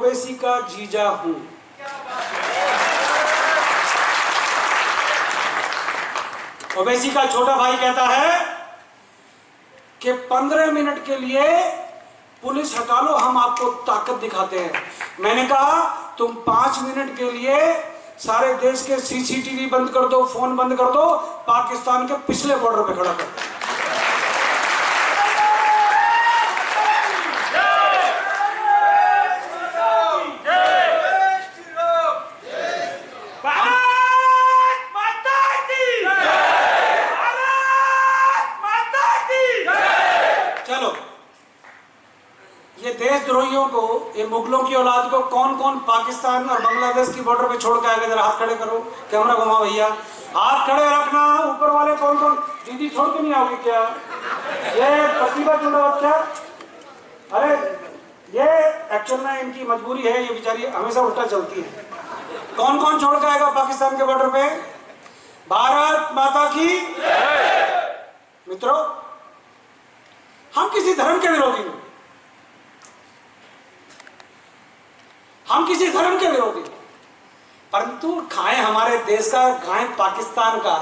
ओवैसी का जीजा हूं। ओवैसी का छोटा भाई कहता है कि 15 मिनट के लिए पुलिस हटा लो, हम आपको ताकत दिखाते हैं। मैंने कहा तुम 5 मिनट के लिए सारे देश के सीसीटीवी बंद कर दो, फोन बंद कर दो, पाकिस्तान के पिछले बॉर्डर पे खड़ा कर दो। देशद्रोहियों को, ये मुगलों की औलाद को कौन कौन पाकिस्तान और बांग्लादेश की बॉर्डर पे छोड़ के आएगा? जरा हाथ खड़े करो, कैमरा घुमाओ भैया, हाथ खड़े रखना। ऊपर वाले कौन कौन? दीदी छोड़ के नहीं आओगी क्या? ये प्रतिभा चुना बच्चा, अरे ये एक्चुअल में इनकी मजबूरी है, ये बेचारी हमेशा उल्टा चलती है। कौन कौन छोड़ के आएगा पाकिस्तान के बॉर्डर पे? भारत माता की। मित्रों, हम किसी धर्म के विरोधी नहीं, हम किसी धर्म के विरोधी, परंतु खाएं हमारे देश का, खाएं पाकिस्तान का,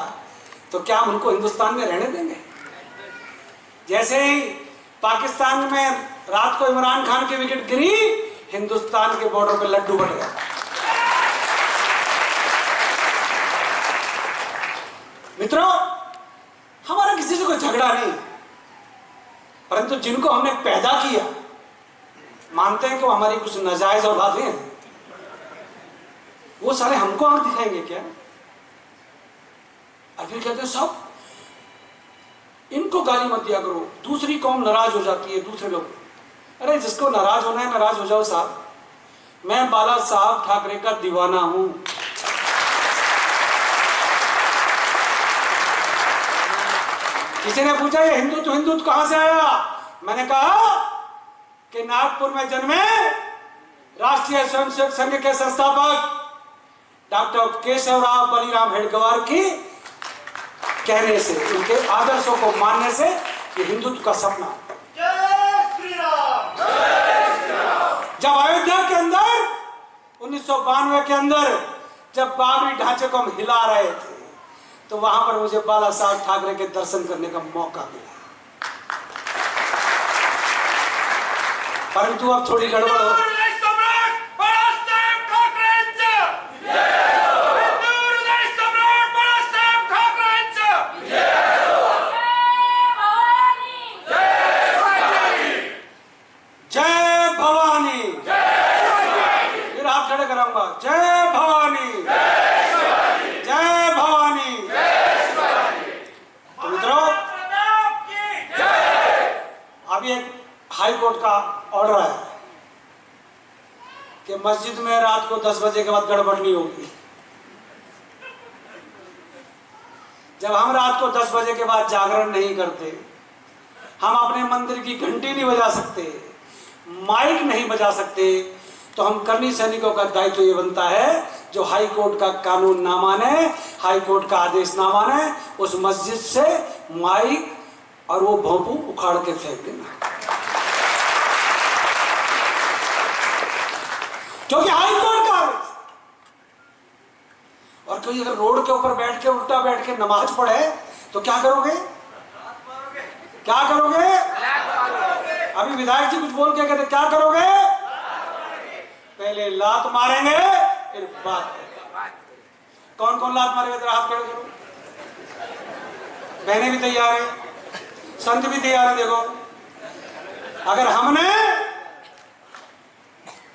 तो क्या हम उनको हिंदुस्तान में रहने देंगे? जैसे ही पाकिस्तान में रात को इमरान खान की विकेट गिरी, हिंदुस्तान के बॉर्डर पे लड्डू बट गया। मित्रों, हमारा किसी से कोई झगड़ा नहीं, परंतु जिनको हमने पैदा किया मानते हैं कि वो हमारी कुछ नाजायज औलादें हैं, वो सारे हमको आंख दिखाएंगे क्या? और फिर कहते हैं सब इनको गाली मत दिया करो, दूसरी कौम नाराज हो जाती है, दूसरे लोग। अरे जिसको नाराज होना है नाराज हो जाओ साहब, मैं बाला साहब ठाकरे का दीवाना हूं। किसी ने पूछा ये हिंदुत्व कहां से आया? मैंने कहा कि नागपुर में जन्मे राष्ट्रीय स्वयंसेवक संघ के संस्थापक डॉक्टर केशवराव बलिराम हेडगेवार की कहने से, उनके आदर्शों को मानने से ये हिंदुत्व का सपना। जय श्री राम, जय श्री राम। जब अयोध्या के अंदर 1992 के अंदर जब बाबरी ढांचे को हम हिला रहे थे, तो वहां पर मुझे बाला साहब ठाकरे के दर्शन करने का मौका मिला। परंतु अब थोड़ी गड़बड़ हो। जय भवानी, फिर हाथ खड़े कराऊंगा। जय भवानी, जय भवानी। तो मित्रों, अभी एक हाई कोर्ट का ऑर्डर है कि मस्जिद में रात को 10 बजे के बाद गड़बड़ नहीं होगी। जब हम रात को 10 बजे के बाद जागरण नहीं करते, हम अपने मंदिर की घंटी नहीं बजा सकते, माइक नहीं बजा सकते, तो हम करनी सैनिकों का दायित्व ये बनता है, जो हाई कोर्ट का कानून ना माने, हाई कोर्ट का आदेश ना माने, उस मस्जिद से माइक और वो भोंपू उखाड़ के फेंक देना। क्योंकि हाई कोर्ट का आदेश। और कोई अगर रोड के ऊपर बैठ के उल्टा बैठ के नमाज पढ़े तो क्या करोगे? क्या करोगे? अभी विधायक जी कुछ बोल के कहते क्या करोगे? पहले लात मारेंगे फिर बात करेंगे। कौन कौन लात मारेगा? जरा हाथ खड़े करो। बहनें भी तैयार है, संत भी तैयार है। देखो, अगर हमने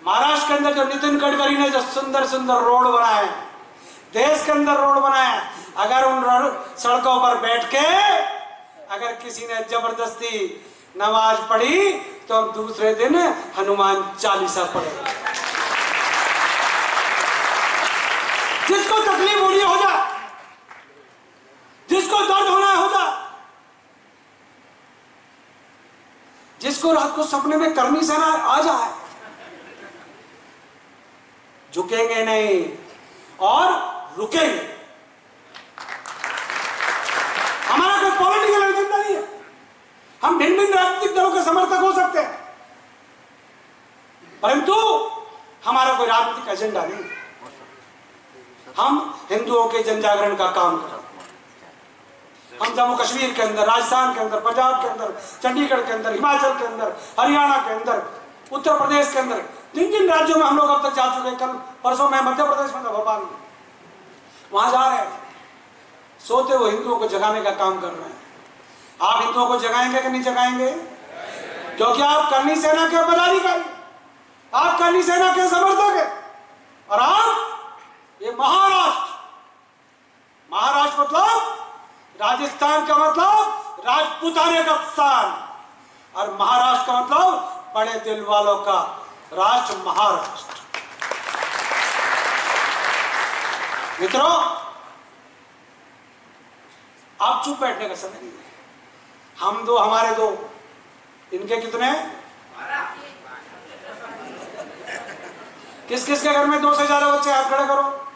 महाराष्ट्र के अंदर जो नितिन गडकरी ने जो सुंदर सुंदर रोड बनाए, देश के अंदर रोड बनाए, अगर उन सड़कों पर बैठ के अगर किसी ने जबरदस्ती नमाज पढ़ी तो हम दूसरे दिन हनुमान चालीसा पढ़ेंगे। जिसको तकलीफ होनी हो जा, जिसको दर्द होना हो जा, जिसको रात को सपने में करनी सेना आ जाए, झुकेंगे नहीं और रुकेंगे। हमारा कोई पॉलिटिकल एजेंडा नहीं है। हम भिन्न भिन्न राजनीतिक दलों के समर्थक हो सकते हैं, परंतु हमारा कोई राजनीतिक एजेंडा नहीं। हम हिंदुओं के जन जागरण का काम कर रहे हैं। हम जम्मू कश्मीर के अंदर, राजस्थान के अंदर, पंजाब के अंदर, चंडीगढ़ के अंदर, हिमाचल के अंदर, हरियाणा के अंदर, उत्तर प्रदेश के अंदर, जिन जिन राज्यों में हम लोग अब तक जा चुके। कल परसों मैं मध्य प्रदेश में था, भोपाल में, वहां जा रहे हैं। सोते हुए हिंदुओं को जगाने का काम कर रहे हैं। आप हिंदुओं को जगाएंगे कि नहीं जगाएंगे? क्योंकि आप करनी सेना के पदाधिकारी, आप करनी सेना के समर्थक हैं। और आप ये महाराष्ट्र मतलब राजस्थान का मतलब राजपूताने का स्थान, और महाराष्ट्र का मतलब बड़े दिल वालों का राष्ट्र महाराष्ट्र। मित्रों, आप चुप बैठने का समय नहीं है। हम दो, हमारे दो, इनके कितने? किस किस के घर में 2 से ज्यादा बच्चे? हाथ खड़े करो।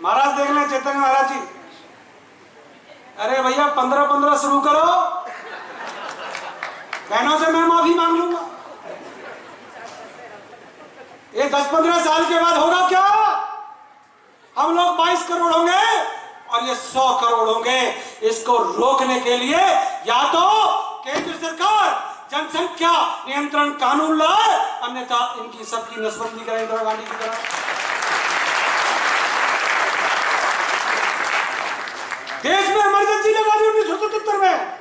महाराज देख लें, चैतन्य महाराज जी। अरे भैया 15-15 शुरू करो। बहनों से मैं माफी मांग लूंगा। ये 10-15 साल के बाद होगा क्या? हम लोग 22 करोड़ होंगे और ये 100 करोड़ होंगे। इसको रोकने के लिए या तो केंद्र सरकार जनसंख्या नियंत्रण कानून लाए, अन्यथा इनकी सबकी नसबंदी करें इंदिरा गांधी की तरह। देश में इमरजेंसी लगा दी 1977 में,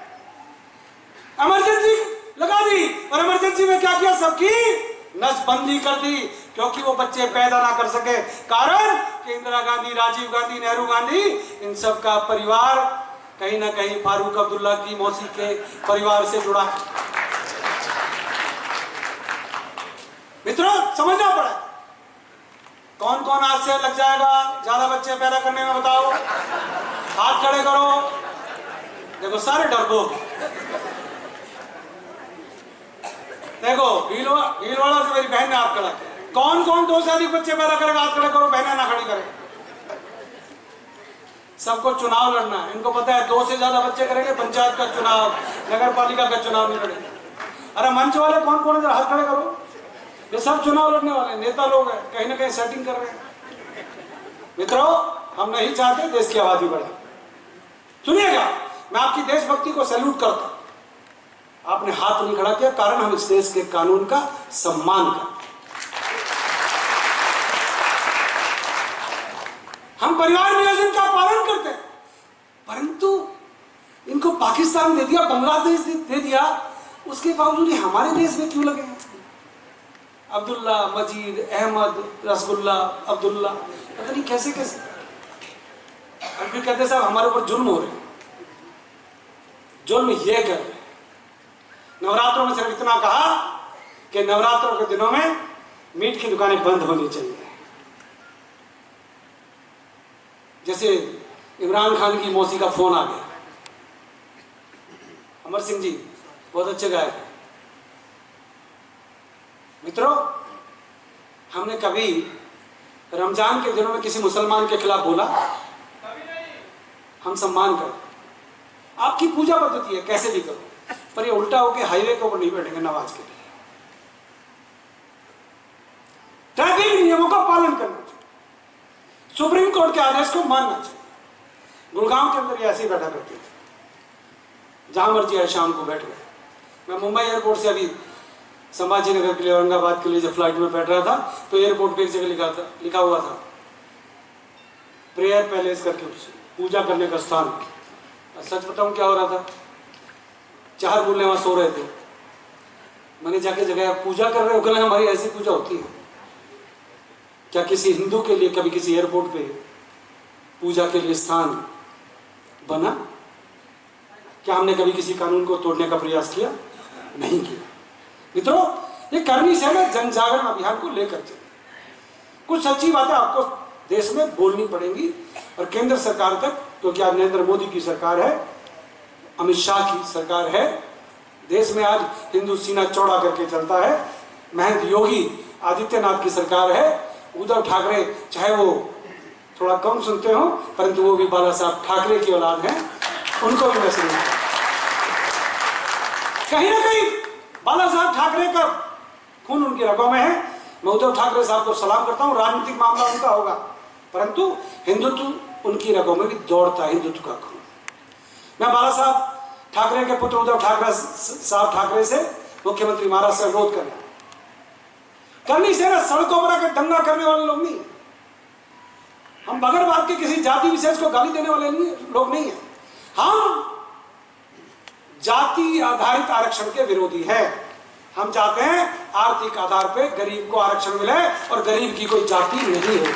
इमरजेंसी लगा दी। और इमरजेंसी में क्या किया? सबकी नसबंदी कर दी, क्योंकि वो बच्चे पैदा ना कर सके। कारण कि इंदिरा गांधी, राजीव गांधी, नेहरू गांधी, इन सब का परिवार कहीं ना कहीं फारूक अब्दुल्ला की मौसी के परिवार से जुड़ा। मित्रों, समझना पड़ा। कौन कौन आज से लग जाएगा ज्यादा बच्चे पैदा करने में? बताओ, हाथ खड़े करो। देखो सारे डरपोक। देखो भीलवाड़ा से मेरी बहन ने हाथ खड़ा। कौन कौन 2 से अधिक बच्चे पैदा करेगा? हाथ खड़े करो। बहनें ना खड़ी करें। सबको चुनाव लड़ना है। इनको पता है 2 से ज्यादा बच्चे करेंगे पंचायत का चुनाव, नगर पालिका का चुनाव नहीं लड़ेंगे। अरे मंच वाले कौन कौन है? हाथ खड़े करो। ये सब चुनाव लड़ने वाले नेता लोग हैं, कहीं ना कहीं सेटिंग कर रहे हैं। मित्रों, हम नहीं चाहते देश की आबादी बढ़े। सुनिएगा, मैं आपकी देशभक्ति को सैल्यूट करता हूं। आपने हाथ नहीं खड़ा किया, कारण हम इस देश के कानून का सम्मान करते। हम परिवार नियोजन का पालन करते हैं, परंतु इनको पाकिस्तान दे दिया, बांग्लादेश दे दिया, उसके बावजूद हमारे देश में क्यों लगे? अब्दुल्ला, मजीद, अहमद, रसगुल्ला, अब्दुल्ला, पता नहीं कैसे कैसे। और फिर कहते साहब हमारे ऊपर जुल्म हो रहे हैं। जुल्म ये कर रहे। नवरात्रों में सिर्फ इतना कहा कि नवरात्रों के दिनों में मीट की दुकानें बंद होनी चाहिए। जैसे इमरान खान की मौसी का फोन आ गया। अमर सिंह जी बहुत अच्छे गायक हैं। मित्रों, हमने कभी रमजान के दिनों में किसी मुसलमान के खिलाफ बोला? कभी नहीं। हम सम्मान करते। आपकी पूजा पद्धति है, कैसे भी करो, पर ये उल्टा होके हाईवे के ऊपर नहीं बैठेंगे नमाज के लिए। ट्रैफिक नियमों का पालन करना चाहिए, सुप्रीम कोर्ट के आदेश को मानना चाहिए। गुड़गांव के अंदर ये ऐसे ही बैठा करते थे, जहां मर्जी आए शाम को बैठ गए। मैं मुंबई एयरपोर्ट से अभी संभाजी नगर के लिए, औरंगाबाद के लिए जब फ्लाइट में बैठ रहा था, तो एयरपोर्ट पे एक जगह लिखा हुआ था प्रेयर पैलेस करके, पूजा करने का स्थान। सच बताऊं क्या हो रहा था? 4 बुल्ले वहां सो रहे थे। मैंने जाके जगह पूजा कर रहे हो, कहना हमारी ऐसी पूजा होती है क्या? किसी हिंदू के लिए कभी किसी एयरपोर्ट पे पूजा के लिए स्थान बना? क्या हमने कभी किसी कानून को तोड़ने का प्रयास किया? नहीं किया। मित्रों, ये करनी सेना जन जागरण अभियान को लेकर चले। कुछ सच्ची बातें आपको देश में बोलनी पड़ेंगी और केंद्र सरकार तक, क्योंकि आज नरेंद्र मोदी की सरकार है, अमित शाह की सरकार है। देश में आज हिंदू सीना चौड़ा करके चलता है। महंत योगी आदित्यनाथ की सरकार है। उद्धव ठाकरे चाहे वो थोड़ा कम सुनते हो, परंतु वो भी बाला साहब ठाकरे की औलाद हैं, उनको भी मैं सुनूंगा। कहीं ना कहीं बाला साहब ठाकरे का खून उनकी रगों में है। मैं उद्धव ठाकरे साहब को सलाम करता हूँ, राजनीतिक मामला उनका होगा, परंतु हिंदुत्व उनकी रगों में भी दौड़ता है, हिंदुत्व का खून। मैं बाला साहब ठाकरे के पुत्र उद्धव साहब ठाकरे से, मुख्यमंत्री महाराष्ट्र से अनुरोध करनी से ना, सड़कों पर आकर दंगा करने वाले लोग नहीं है। हम बगैर बात के किसी जाति विशेष को गाली देने वाले लोग नहीं है। हम जाति आधारित आरक्षण के विरोधी हैं। हम चाहते हैं आर्थिक आधार पर गरीब को आरक्षण मिले और गरीब की कोई जाति नहीं हो।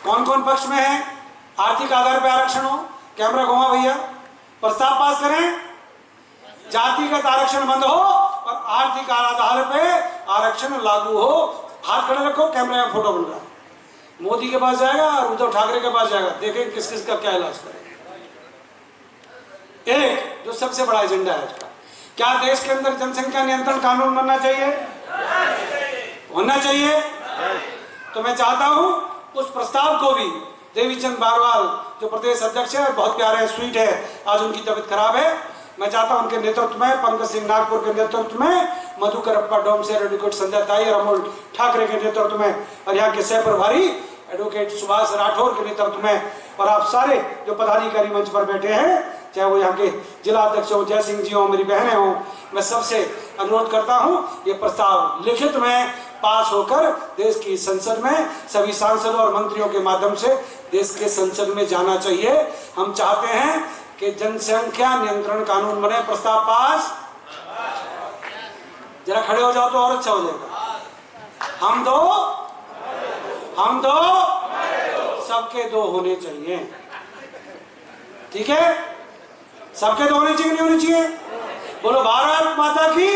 कौन कौन पक्ष में है आर्थिक आधार पर आरक्षण हो? कैमरा घुमा भैया, प्रस्ताव पास करें, जातिगत आरक्षण बंद हो और आर्थिक आधार पर आरक्षण लागू हो। हाथ खड़े रखो, कैमरे में फोटो बन रहा है। मोदी के पास जाएगा और उद्धव ठाकरे के पास जाएगा, देखें किस किस का क्या इलाज करें। एक जो सबसे बड़ा एजेंडा है इसका, क्या देश के अंदर जनसंख्या नियंत्रण कानून बनना चाहिए? होना चाहिए। तो मैं चाहता हूं उस प्रस्ताव को भी देवीचंद बारवाल जो प्रदेश अध्यक्ष है, बहुत प्यारे हैं, स्वीट है, आज उनकी तबीयत खराब है, मैं चाहता हूं उनके नेतृत्व में, पंकज सिंह नागपुर के नेतृत्व में, मधुकर अप्पा डोमसेर, एडवोकेट संजय ताई और अमोल ठाकरे के नेतृत्व में, और यहाँ के सह प्रभारी एडवोकेट सुभाष राठौर के नेतृत्व में, और आप सारे जो पदाधिकारी मंच पर बैठे हैं, चाहे वो यहाँ के जिला अध्यक्ष हो, जय सिंह जी हो, मेरी बहनें हो, मैं सबसे अनुरोध करता हूं ये प्रस्ताव लिखित में पास होकर देश की संसद में सभी सांसदों और मंत्रियों के माध्यम से देश के संसद में जाना चाहिए। हम चाहते हैं कि जनसंख्या नियंत्रण कानून बने। प्रस्ताव पास। जरा खड़े हो जाओ तो और अच्छा हो जाएगा। हम दो सबके दो होने चाहिए, ठीक है? सबके दो होने चाहिए, नहीं होने चाहिए? बोलो भारत माता की।